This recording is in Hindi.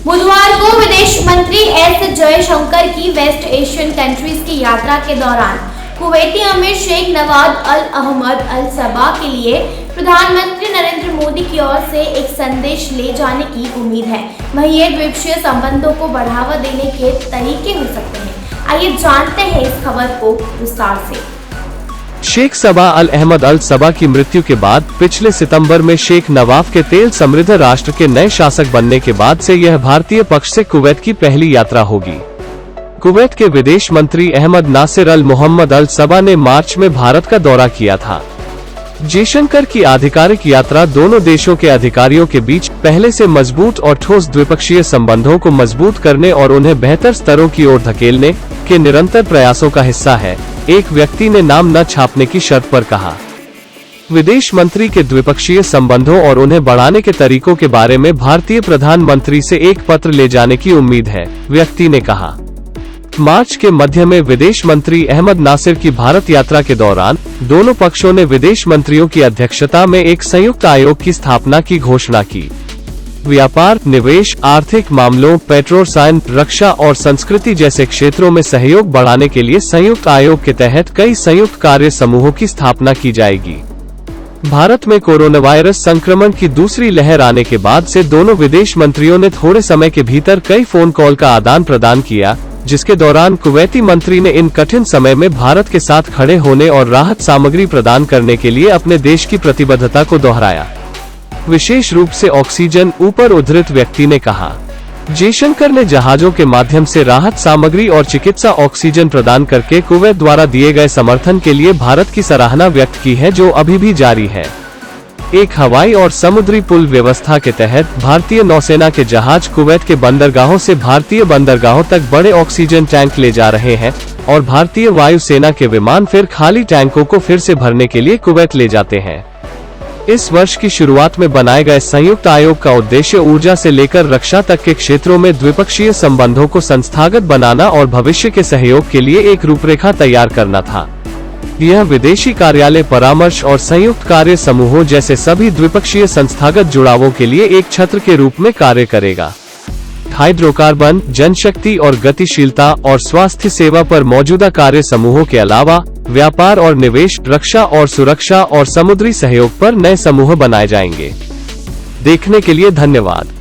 बुधवार को विदेश मंत्री एस जयशंकर की वेस्ट एशियन कंट्रीज की यात्रा के दौरान कुवैती अमीर शेख नवाद अल अहमद अल सबा के लिए प्रधानमंत्री नरेंद्र मोदी की ओर से एक संदेश ले जाने की उम्मीद है। वहीं ये द्विपक्षीय संबंधों को बढ़ावा देने के तरीके हो सकते हैं। आइए जानते हैं इस खबर को विस्तार से। शेख सबा अल अहमद अल सबा की मृत्यु के बाद पिछले सितंबर में शेख नवाफ के तेल समृद्ध राष्ट्र के नए शासक बनने के बाद से यह भारतीय पक्ष से कुवैत की पहली यात्रा होगी। कुवैत के विदेश मंत्री अहमद नासिर अल मोहम्मद अल सबा ने मार्च में भारत का दौरा किया था। जयशंकर की आधिकारिक यात्रा दोनों देशों के अधिकारियों के बीच पहले से मजबूत और ठोस द्विपक्षीय संबंधों को मजबूत करने और उन्हें बेहतर स्तरों की ओर धकेलने के निरंतर प्रयासों का हिस्सा है, एक व्यक्ति ने नाम न छापने की शर्त पर कहा। विदेश मंत्री के द्विपक्षीय संबंधों और उन्हें बढ़ाने के तरीकों के बारे में भारतीय प्रधानमंत्री से एक पत्र ले जाने की उम्मीद है, व्यक्ति ने कहा। मार्च के मध्य में विदेश मंत्री अहमद नासिर की भारत यात्रा के दौरान दोनों पक्षों ने विदेश मंत्रियों की अध्यक्षता में एक संयुक्त आयोग की स्थापना की घोषणा की। व्यापार, निवेश, आर्थिक मामलों, पेट्रोरसायन, रक्षा और संस्कृति जैसे क्षेत्रों में सहयोग बढ़ाने के लिए संयुक्त आयोग के तहत कई संयुक्त कार्य समूहों की स्थापना की जाएगी। भारत में कोरोना वायरस संक्रमण की दूसरी लहर आने के बाद से दोनों विदेश मंत्रियों ने थोड़े समय के भीतर कई फोन कॉल का आदान प्रदान किया, जिसके दौरान कुवैती मंत्री ने इन कठिन समय में भारत के साथ खड़े होने और राहत सामग्री प्रदान करने के लिए अपने देश की प्रतिबद्धता को दोहराया। विशेष रूप से ऑक्सीजन, ऊपर उद्धृत व्यक्ति ने कहा। जयशंकर ने जहाजों के माध्यम से राहत सामग्री और चिकित्सा ऑक्सीजन प्रदान करके कुवैत द्वारा दिए गए समर्थन के लिए भारत की सराहना व्यक्त की है, जो अभी भी जारी है। एक हवाई और समुद्री पुल व्यवस्था के तहत भारतीय नौसेना के जहाज कुवैत के बंदरगाहों से भारतीय बंदरगाहों तक बड़े ऑक्सीजन टैंक ले जा रहे हैं और भारतीय वायुसेना के विमान फिर खाली टैंकों को फिर से भरने के लिए कुवैत ले जाते हैं। इस वर्ष की शुरुआत में बनाए गए संयुक्त आयोग का उद्देश्य ऊर्जा से लेकर रक्षा तक के क्षेत्रों में द्विपक्षीय संबंधों को संस्थागत बनाना और भविष्य के सहयोग के लिए एक रूपरेखा तैयार करना था। यह विदेशी कार्यालय, परामर्श और संयुक्त कार्य समूहों जैसे सभी द्विपक्षीय संस्थागत जुड़ावों के लिए एक छत्र के रूप में कार्य करेगा। हाइड्रोकार्बन, जनशक्ति और गतिशीलता और स्वास्थ्य सेवा पर मौजूदा कार्य समूहों के अलावा व्यापार और निवेश, रक्षा और सुरक्षा और समुद्री सहयोग पर नए समूह बनाए जाएंगे। देखने के लिए धन्यवाद।